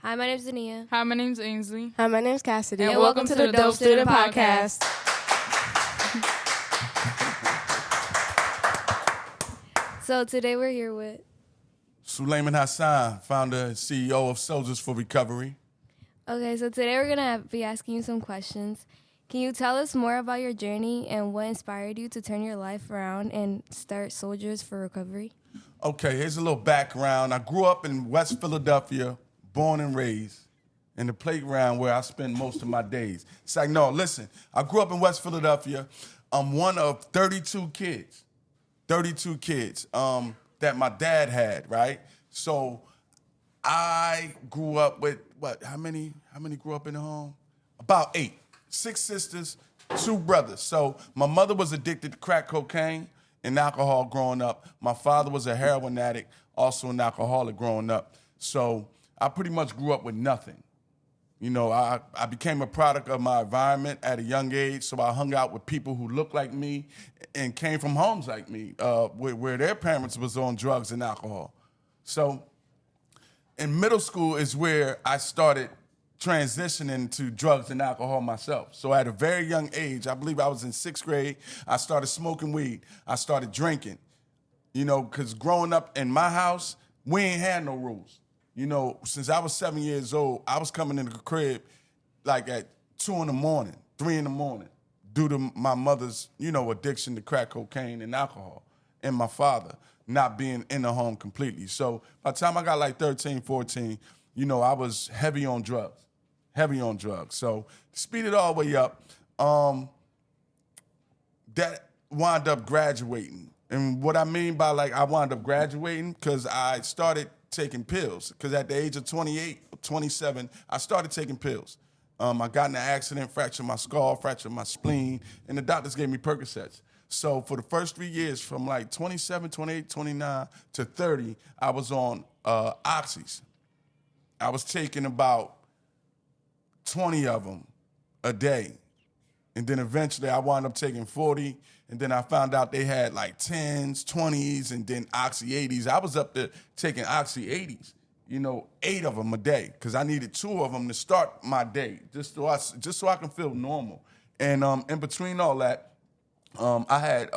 Hi, my name's Zania. Hi, my name's Ainsley. Hi, my name's Cassidy. And welcome to the Dope Student Podcast. So today we're here with Suleiman Hassan, founder and CEO of Soldiers for Recovery. Okay, so today we're going to be asking you some questions. Can you tell us more about your journey and what inspired you to turn your life around and start Soldiers for Recovery? Okay, here's a little background. I grew up in West Philadelphia, born and raised, in the playground where I spend most of my days. It's like, no, listen, I grew up in West Philadelphia. I'm one of 32 kids that my dad had, right? So I grew up with, how many grew up in the home? About 8. 6 sisters, 2 brothers. So my mother was addicted to crack cocaine and alcohol growing up. My father was a heroin addict, also an alcoholic growing up. So I pretty much grew up with nothing. You know, I became a product of my environment at a young age, so I hung out with people who looked like me and came from homes like me, where their parents was on drugs and alcohol. So in middle school is where I started transitioning to drugs and alcohol myself. So at a very young age, I believe I was in 6th grade, I started smoking weed. I started drinking, you know, because growing up in my house, we ain't had no rules. You know, since I was 7 years old, I was coming into the crib like at 2 in the morning, 3 in the morning, due to my mother's, you know, addiction to crack cocaine and alcohol, and my father not being in the home completely. So by the time I got like 13, 14, you know, I was heavy on drugs. So to speed it all the way up, that wound up graduating. And what I mean by like I wound up graduating, because I started taking pills, because at the age of 28, 27, I started taking pills. I got in an accident, fractured my skull, fractured my spleen, and the doctors gave me Percocets. So for the first 3 years, from like 27, 28, 29 to 30, I was on oxys. I was taking about 20 of them a day. And then eventually I wound up taking 40, and then I found out they had like 10s, 20s, and then Oxy 80s. I was up to taking Oxy 80s, you know, 8 of them a day, because I needed 2 of them to start my day, just so I can feel normal. And in between all that, I had,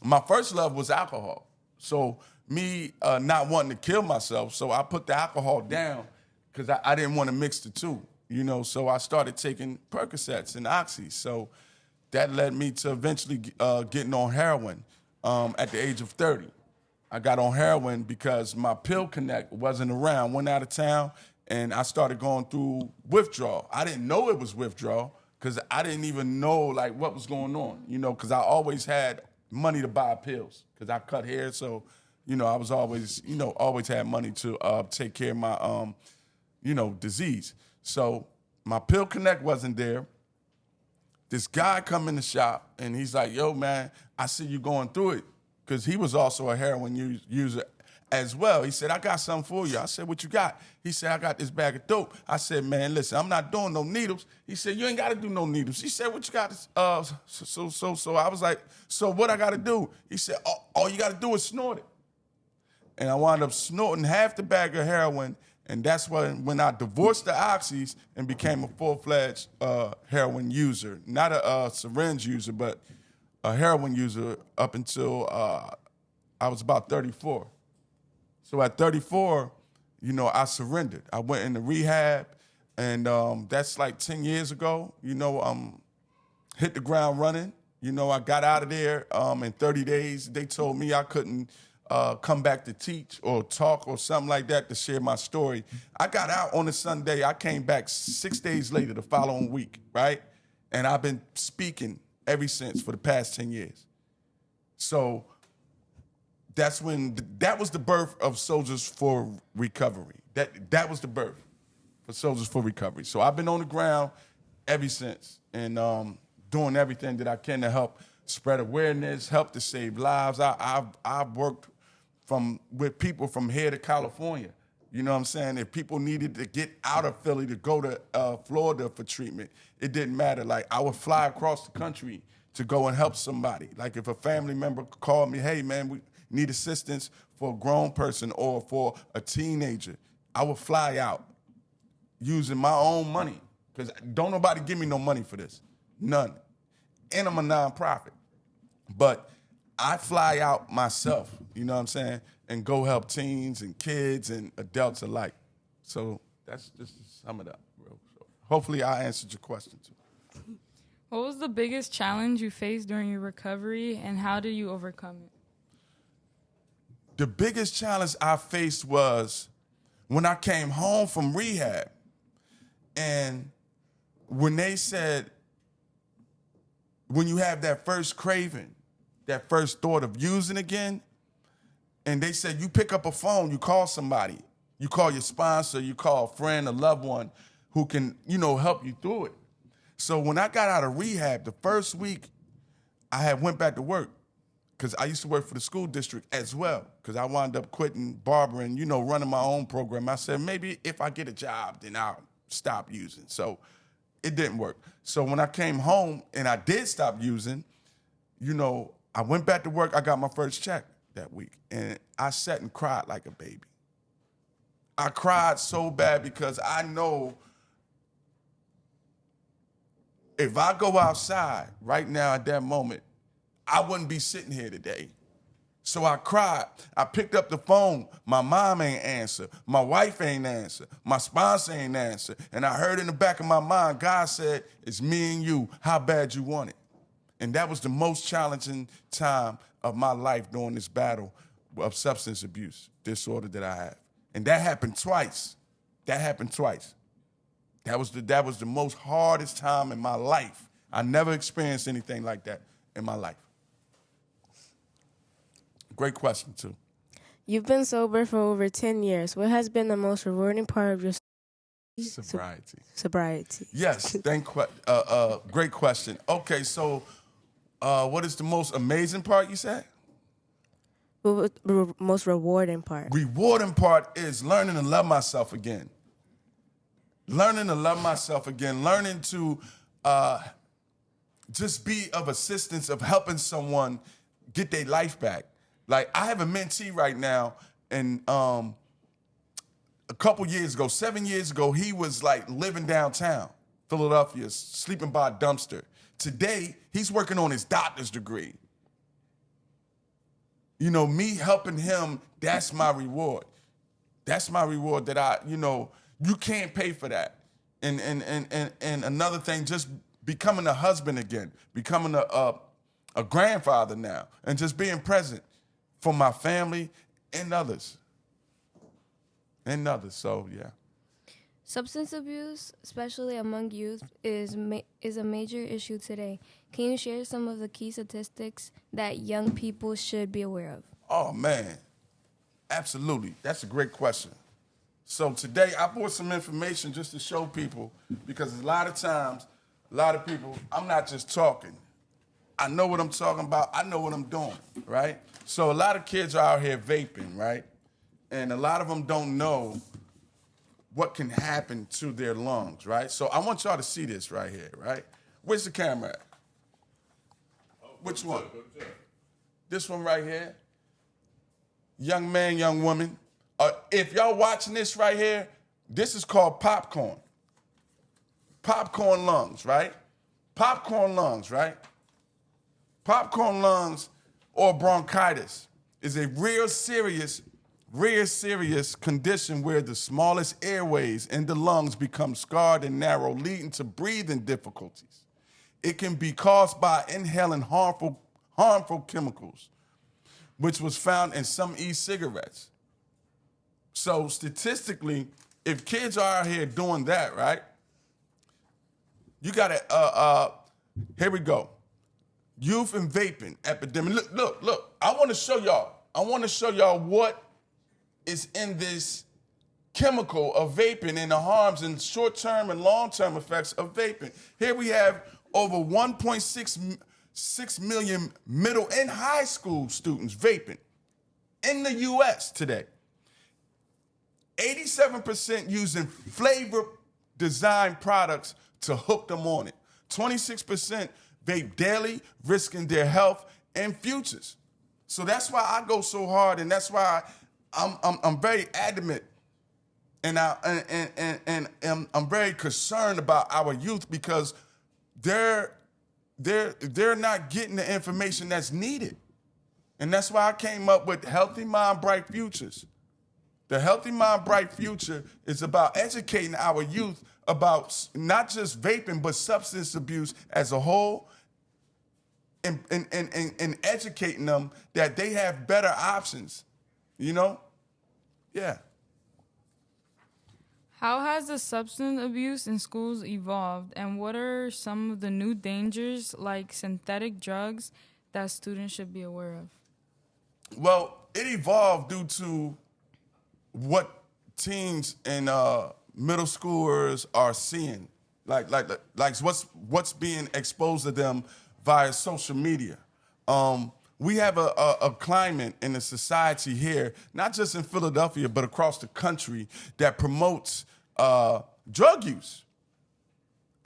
my first love was alcohol. So me not wanting to kill myself, so I put the alcohol down because I didn't want to mix the two. You know, so I started taking Percocets and Oxys. So that led me to eventually getting on heroin at the age of 30. I got on heroin because my pill connect wasn't around, went out of town, and I started going through withdrawal. I didn't know it was withdrawal because I didn't even know like what was going on, you know, because I always had money to buy pills because I cut hair. So, you know, I was always, you know, always had money to take care of my, you know, disease. So my pill connect wasn't there. This guy come in the shop, and he's like, yo, man, I see you going through it, because he was also a heroin user as well. He said, I got something for you. I said, what you got? He said, I got this bag of dope. I said, man, listen, I'm not doing no needles. He said, you ain't got to do no needles. He said, what you got? So I was like, so what I got to do? He said, all you got to do is snort it. And I wound up snorting half the bag of heroin. And that's when I divorced the oxys and became a full-fledged heroin user. Not a syringe user, but a heroin user up until I was about 34. So at 34, you know, I surrendered. I went into rehab, and that's like 10 years ago. You know, hit the ground running. You know, I got out of there in 30 days. They told me I couldn't come back to teach or talk or something like that to share my story. I got out on a Sunday. I came back 6 days later the following week, right? And I've been speaking ever since for the past 10 years. So that was the birth of Soldiers for Recovery. That was the birth for Soldiers for Recovery. So I've been on the ground ever since, and doing everything that I can to help spread awareness, help to save lives. I've worked with people from here to California. You know what I'm saying? If people needed to get out of Philly to go to Florida for treatment, it didn't matter. Like, I would fly across the country to go and help somebody. Like, if a family member called me, hey, man, we need assistance for a grown person or for a teenager, I would fly out using my own money, because don't nobody give me no money for this. None. And I'm a nonprofit. But I fly out myself, you know what I'm saying, and go help teens and kids and adults alike. So that's just to sum it up, bro. So hopefully I answered your question, too. What was the biggest challenge you faced during your recovery, and how did you overcome it? The biggest challenge I faced was when I came home from rehab, and when they said, when you have that first craving, that first thought of using again, and they said, you pick up a phone, you call somebody, you call your sponsor, you call a friend, a loved one who can, help you through it. So when I got out of rehab, the first week, I had went back to work, because I used to work for the school district as well, because I wound up quitting barbering, running my own program. I said, maybe if I get a job, then I'll stop using. So it didn't work. So when I came home and I did stop using, I went back to work. I got my first check that week, and I sat and cried like a baby. I cried so bad because I know if I go outside right now at that moment, I wouldn't be sitting here today. So I cried. I picked up the phone. My mom ain't answer. My wife ain't answer. My sponsor ain't answer. And I heard in the back of my mind, God said, it's me and you. How bad you want it? And that was the most challenging time of my life during this battle of substance abuse disorder that I have. And that happened twice. That was the most hardest time in my life. I never experienced anything like that in my life. Great question, too. You've been sober for over 10 years. What has been the most rewarding part of your sobriety? Yes, great question. Okay, so what is the most amazing part you said? Most rewarding part? Rewarding part is learning to love myself again. Learning to just be of assistance, of helping someone get their life back. Like, I have a mentee right now, and a couple years ago, 7 years ago, he was like living downtown Philadelphia, sleeping by a dumpster. Today, he's working on his doctor's degree. Me helping him, that's my reward. That's my reward that you can't pay for that. And another thing, just becoming a husband again, becoming a grandfather now, and just being present for my family and others. So, yeah. Substance abuse, especially among youth, is a major issue today. Can you share some of the key statistics that young people should be aware of? Oh, man. Absolutely. That's a great question. So today, I brought some information just to show people, because a lot of times, a lot of people, I'm not just talking. I know what I'm talking about. I know what I'm doing, right? So a lot of kids are out here vaping, right? And a lot of them don't know what can happen to their lungs, right? So I want y'all to see this right here, right? Where's the camera at? Which one? This one right here. Young man, young woman. If y'all watching this right here, this is called popcorn. Popcorn lungs, right? Popcorn lungs, right? Popcorn lungs or bronchitis is a real serious condition where the smallest airways in the lungs become scarred and narrow, leading to breathing difficulties. It can be caused by inhaling harmful chemicals, which was found in some e-cigarettes. So statistically, if kids are out here doing that, right, you gotta, here we go. Youth and vaping epidemic. Look, I wanna show y'all what is in this chemical of vaping and the harms and short-term and long-term effects of vaping. Here we have over 1.6 million middle and high school students vaping in the U.S. today. 87% using flavor design products to hook them on it. 26% vape daily, risking their health and futures. So that's why I go so hard, and that's why I'm very adamant And I'm very concerned about our youth because they're not getting the information that's needed. And that's why I came up with Healthy Mind, Bright Futures. The Healthy Mind, Bright Future is about educating our youth about not just vaping, but substance abuse as a whole, and educating them that they have better options, you know? Yeah. How has the substance abuse in schools evolved, and what are some of the new dangers like synthetic drugs that students should be aware of? Well, it evolved due to what teens and middle schoolers are seeing, like what's being exposed to them via social media. We have a climate in the society here, not just in Philadelphia, but across the country, that promotes drug use,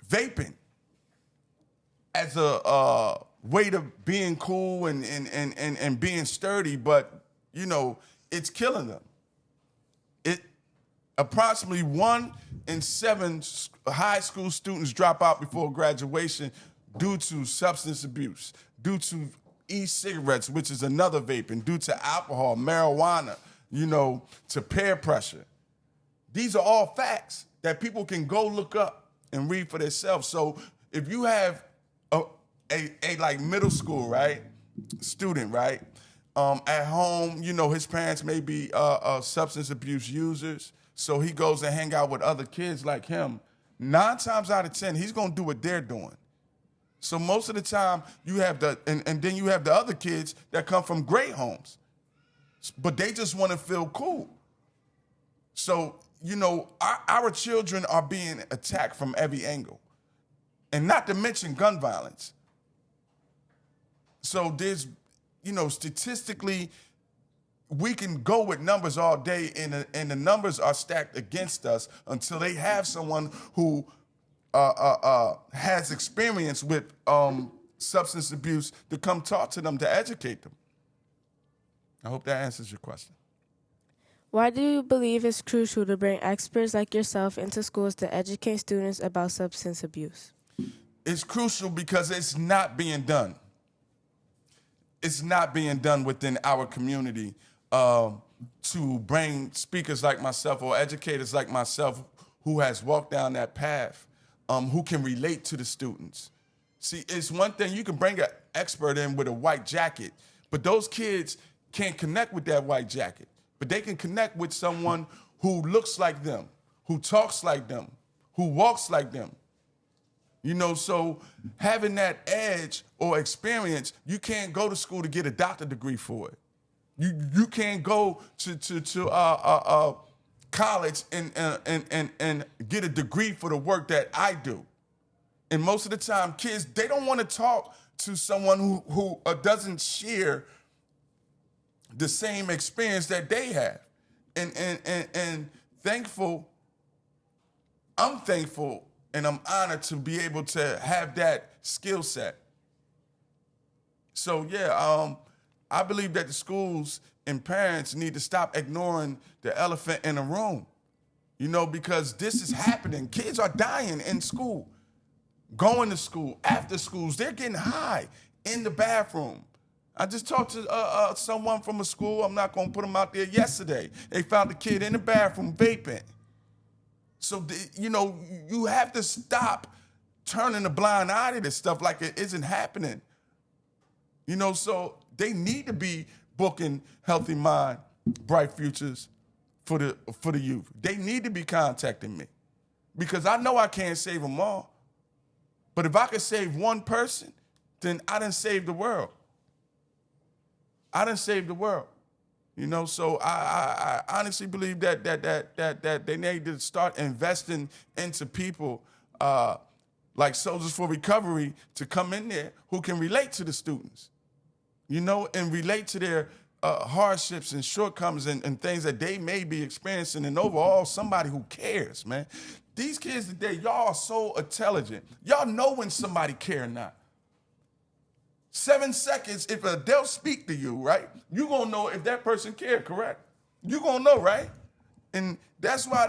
vaping, as a way to being cool and being sturdy, but, you know, it's killing them. Approximately 1 in 7 high school students drop out before graduation due to substance abuse, due to e-cigarettes, which is another vaping, due to alcohol, marijuana, you know, to peer pressure. These are all facts that people can go look up and read for themselves. So if you have a like middle school, right, student, right, at home, you know, his parents may be substance abuse users, so he goes and hang out with other kids like him. 9 times out of 10, he's gonna do what they're doing. So most of the time, you have and then you have the other kids that come from great homes, but they just want to feel cool. So, you know, our children are being attacked from every angle, and not to mention gun violence. So there's, you know, statistically, we can go with numbers all day, and the numbers are stacked against us until they have someone who has experience with substance abuse to come talk to them, to educate them. I hope that answers your question. Why do you believe it's crucial to bring experts like yourself into schools to educate students about substance abuse? It's crucial because it's not being done. It's not being done within our community to bring speakers like myself or educators like myself who has walked down that path, who can relate to the students. See, it's one thing, you can bring an expert in with a white jacket, but those kids can't connect with that white jacket. But they can connect with someone who looks like them, who talks like them, who walks like them. You know, so having that edge or experience, you can't go to school to get a doctorate degree for it. You can't go to college and get a degree for the work that I do. And most of the time, kids, they don't want to talk to someone who doesn't share the same experience that they have. And I'm thankful and I'm honored to be able to have that skill set. So yeah, I believe that the schools and parents need to stop ignoring the elephant in the room, you know, because this is happening. Kids are dying in school, going to school, after schools. They're getting high in the bathroom. I just talked to someone from a school, I'm not gonna put them out there, yesterday. They found a kid in the bathroom vaping. So, you know, you have to stop turning a blind eye to this stuff like it isn't happening. You know, so they need to be booking Healthy Mind, Bright Futures for the youth. They need to be contacting me because I know I can't save them all. But if I could save one person, then I done saved the world. I done saved the world. You know, so I honestly believe that they need to start investing into people like Soldiers for Recovery to come in there who can relate to the students, you know, and relate to their hardships and shortcomings and things that they may be experiencing, and overall somebody who cares, man. These kids today, y'all are so intelligent. Y'all know when somebody care or not. 7 seconds, if they'll speak to you, right? You're going to know if that person cared, correct? You're going to know, right? And that's why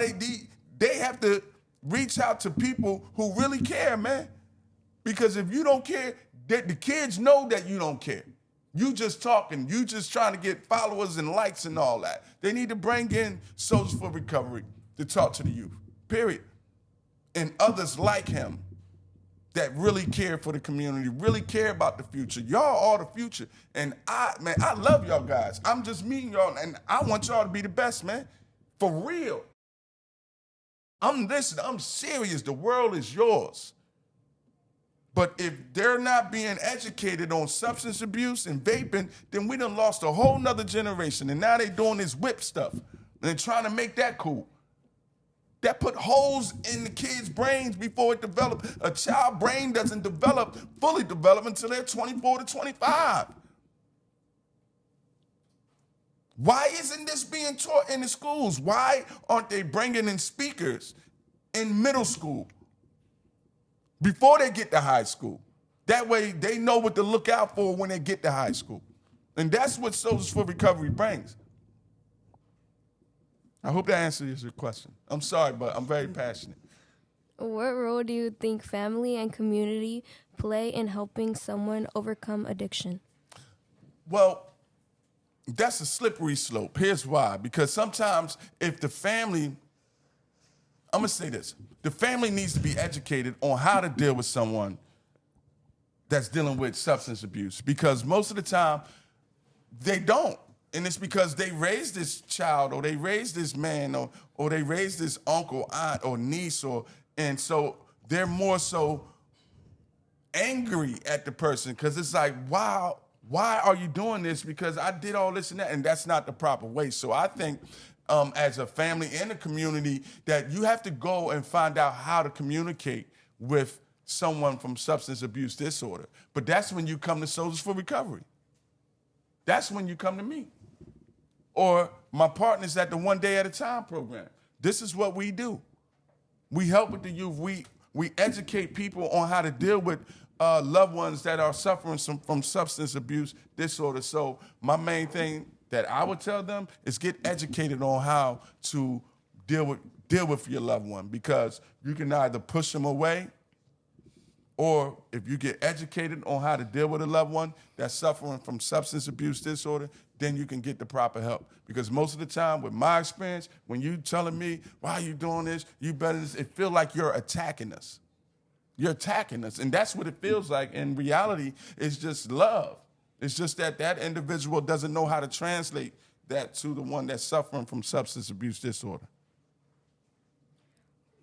they have to reach out to people who really care, man. Because if you don't care, the kids know that you don't care. You just talking. You just trying to get followers and likes and all that. They need to bring in Soldiers for Recovery to talk to the youth, period. And others like him that really care for the community, really care about the future. Y'all are the future. And I love y'all guys. I'm just meeting y'all, and I want y'all to be the best, man. For real. I'm serious. The world is yours. But if they're not being educated on substance abuse and vaping, then we done lost a whole nother generation. And now they doing this whip stuff and trying to make that cool. That put holes in the kids' brains before it developed. A child brain doesn't fully develop until they're 24 to 25. Why isn't this being taught in the schools? Why aren't they bringing in speakers in middle school before they get to high school? That way they know what to look out for when they get to high school. And that's what Soldiers for Recovery brings. I hope that answers your question. I'm sorry, but I'm very passionate. What role do you think family and community play in helping someone overcome addiction? Well, that's a slippery slope. Here's why. Because sometimes if the family, I'm going to say this, the family needs to be educated on how to deal with someone that's dealing with substance abuse. Because most of the time, they don't. And it's because they raised this child, or they raised this man, or they raised this uncle, aunt, or niece, and so they're more so angry at the person because it's like, wow, why are you doing this? Because I did all this and that, and that's not the proper way. So I think as a family and a community that you have to go and find out how to communicate with someone from substance abuse disorder. But that's when you come to Soldiers for Recovery. That's when you come to me. Or my partners at the One Day at a Time program. This is what we do. We help with the youth. We educate people on how to deal with loved ones that are suffering from substance abuse disorder. So my main thing that I would tell them is get educated on how to deal with your loved one, because you can either push them away, or if you get educated on how to deal with a loved one that's suffering from substance abuse disorder, then you can get the proper help. Because most of the time, with my experience, when you telling me, why are you doing this, you better this, it feels like you're attacking us. You're attacking us. And that's what it feels like. In reality, it's just love. It's just that individual doesn't know how to translate that to the one that's suffering from substance abuse disorder.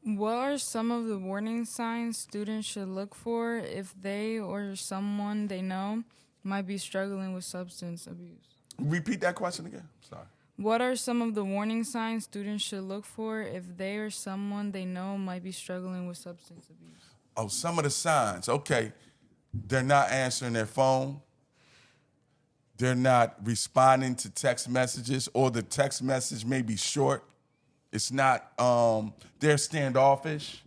What are some of the warning signs students should look for if they or someone they know might be struggling with substance abuse? Repeat that question again. Sorry. What are some of the warning signs students should look for if they or someone they know might be struggling with substance abuse? Oh, some of the signs. Okay. They're not answering their phone. They're not responding to text messages, or the text message may be short. It's not, they're standoffish.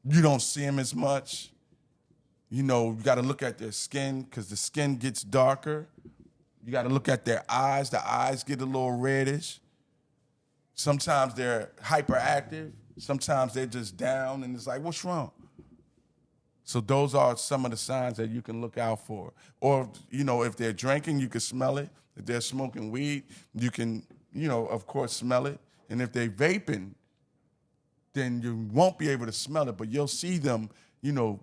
You don't see them as much. You know, you got to look at their skin because the skin gets darker. You got to look at their eyes. The eyes get a little reddish. Sometimes they're hyperactive. Sometimes they're just down, and it's like, what's wrong? So those are some of the signs that you can look out for. Or, you know, if they're drinking, you can smell it. If they're smoking weed, you can, you know, of course, smell it. And if they're vaping, then you won't be able to smell it, but you'll see them, you know,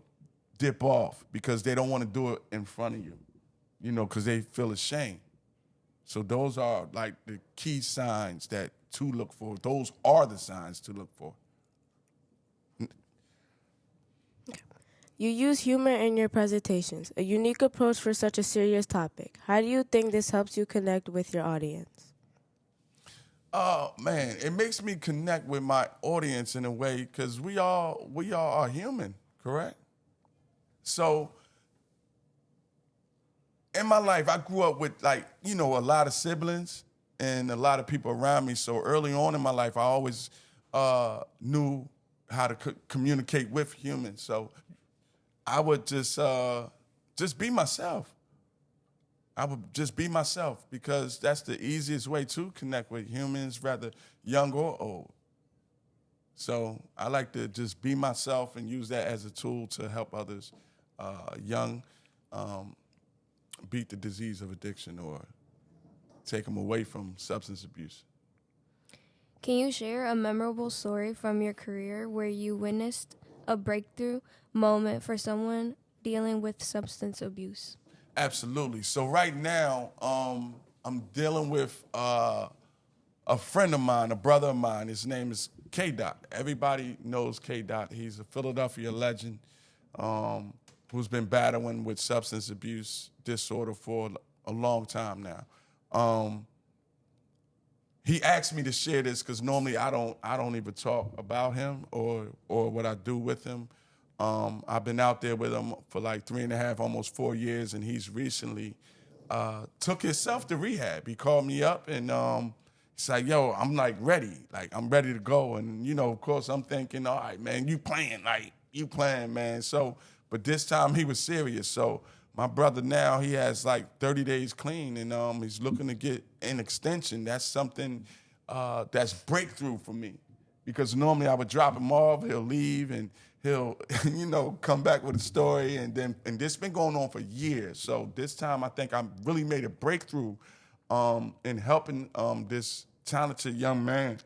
dip off because they don't want to do it in front of you, you know, because they feel ashamed. So those are like the key signs that to look for. Those are the signs to look for. You use humor in your presentations, a unique approach for such a serious topic. How do you think this helps you connect with your audience? Oh, man, it makes me connect with my audience in a way because we all are human, correct? So in my life, I grew up with, like, you know, a lot of siblings and a lot of people around me. So early on in my life, I always knew how to communicate with humans. So I would just be myself. I would just be myself because that's the easiest way to connect with humans, rather young or old. So I like to just be myself and use that as a tool to help others, young, um, beat the disease of addiction or take them away from substance abuse. Can you share a memorable story from your career where you witnessed a breakthrough moment for someone dealing with substance abuse? Absolutely. So right now, I'm dealing with a friend of mine, a brother of mine. His name is K. Dot. Everybody knows K. Dot. He's a Philadelphia legend um, who's been battling with substance abuse disorder for a long time now. He asked me to share this because normally I don't even talk about him or what I do with him. I've been out there with him for like 3.5, almost 4 years, and he's recently took himself to rehab. He called me up and he's like, "Yo, I'm like ready, like I'm ready to go." And of course, I'm thinking, "All right, man, you playing, man." So, but this time he was serious. So my brother now he has like 30 days clean, and he's looking to get an extension. That's something that's breakthrough for me, because normally I would drop him off, he'll leave, and he'll come back with a story, and this been going on for years. So this time I think I really made a breakthrough in helping this talented young man.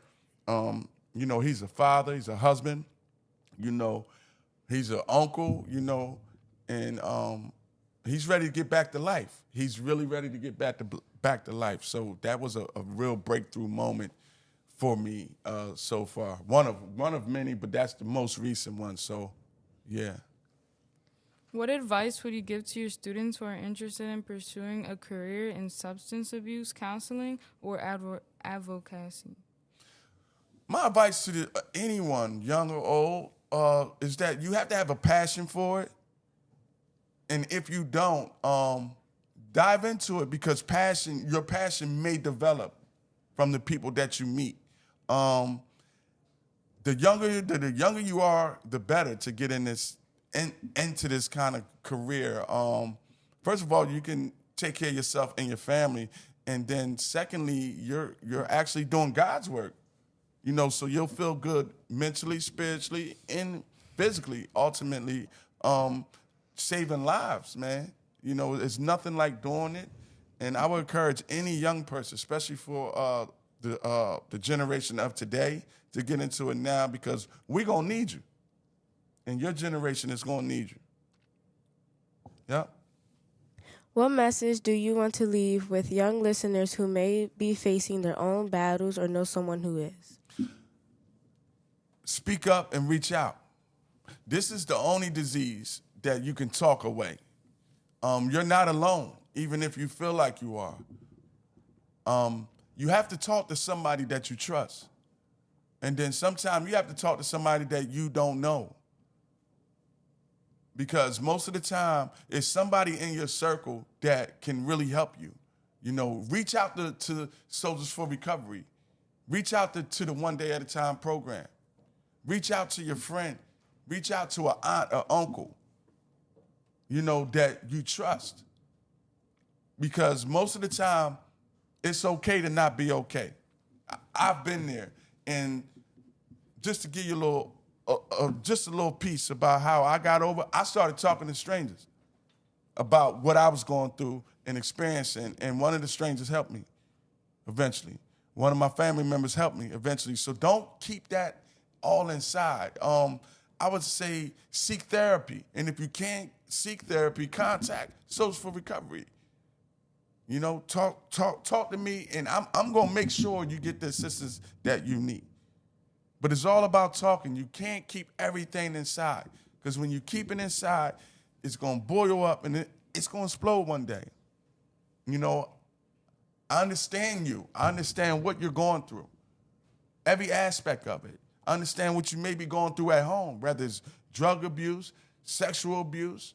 He's a father, he's a husband, you know, he's an uncle, and he's ready to get back to life. He's really ready to get back to life. So that was a real breakthrough moment for me so far. One of many, but that's the most recent one. So, yeah. What advice would you give to your students who are interested in pursuing a career in substance abuse counseling or advocacy? My advice to anyone, young or old, is that you have to have a passion for it. And if you don't, dive into it, because your passion may develop from the people that you meet. The younger you are, the better to get into this kind of career. First of all, you can take care of yourself and your family, and then secondly, you're actually doing God's work. So you'll feel good mentally, spiritually, and physically. Ultimately, saving lives, man. It's nothing like doing it. And I would encourage any young person, especially for the generation of today, to get into it now, because we're going to need you. And your generation is going to need you. Yep. What message do you want to leave with young listeners who may be facing their own battles or know someone who is? Speak up and reach out. This is the only disease that you can talk away. You're not alone, even if you feel like you are. You have to talk to somebody that you trust. And then sometimes you have to talk to somebody that you don't know. Because most of the time, it's somebody in your circle that can really help you. Reach out to Soldiers for Recovery. Reach out to the One Day at a Time program. Reach out to your friend. Reach out to an aunt or uncle, that you trust. Because most of the time, it's okay to not be okay. I've been there. And just to give you just a little piece about how I got over, I started talking to strangers about what I was going through and experiencing, and one of the strangers helped me eventually. One of my family members helped me eventually. So don't keep that all inside. I would say seek therapy. And if you can't seek therapy, contact Social for Recovery. Talk to me, and I'm going to make sure you get the assistance that you need. But it's all about talking. You can't keep everything inside, because when you keep it inside, it's going to boil up and it's going to explode one day. I understand you. I understand what you're going through, every aspect of it. I understand what you may be going through at home, whether it's drug abuse, sexual abuse,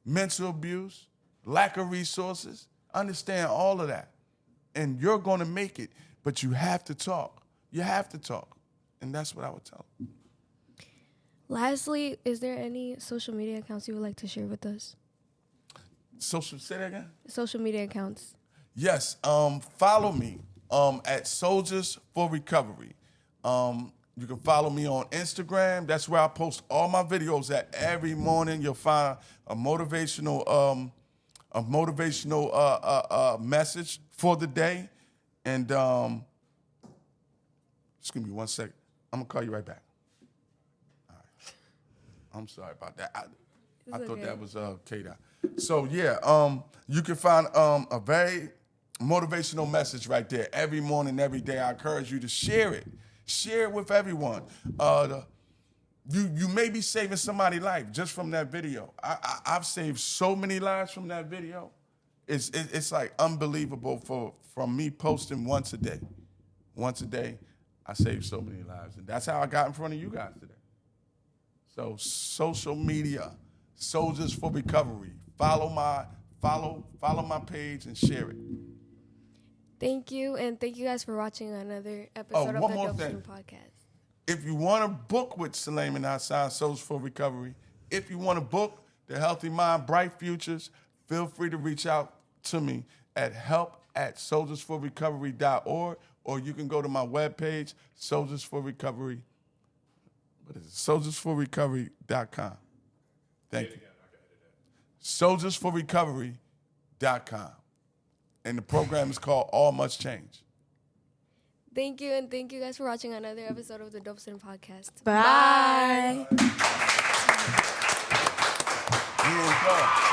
mental abuse, lack of resources. Understand all of that. And you're going to make it, but you have to talk. You have to talk. And that's what I would tell them. Lastly, is there any social media accounts you would like to share with us? Say that again? Social media accounts. Yes. Follow me at Soldiers for Recovery. You can follow me on Instagram. That's where I post all my videos at. Every morning you'll find a motivational message for the day. And just give me 1 second. I'm gonna call you right back. All right. I'm sorry about that. I thought that was K-Dot. So yeah, you can find a very motivational message right there. Every morning, every day, I encourage you to share it. Share it with everyone. You may be saving somebody's life just from that video. I've saved so many lives from that video. It's like unbelievable from me posting once a day. Once a day, I saved so many lives. And that's how I got in front of you guys today. So social media, Soldiers for Recovery. Follow my page and share it. Thank you, and thank you guys for watching another episode of the Dope Student Podcast. If you want to book with Suleiman Hassan, Soldiers for Recovery, if you want to book the Healthy Mind, Bright Futures, feel free to reach out to me at help@soldiersforrecovery.org, or you can go to my webpage, Soldiers for Recovery. What is it? soldiersforrecovery.com. Thank you. soldiersforrecovery.com. And the program is called All Must Change. Thank you, and thank you guys for watching another episode of the Dope Student Podcast. Bye. Bye.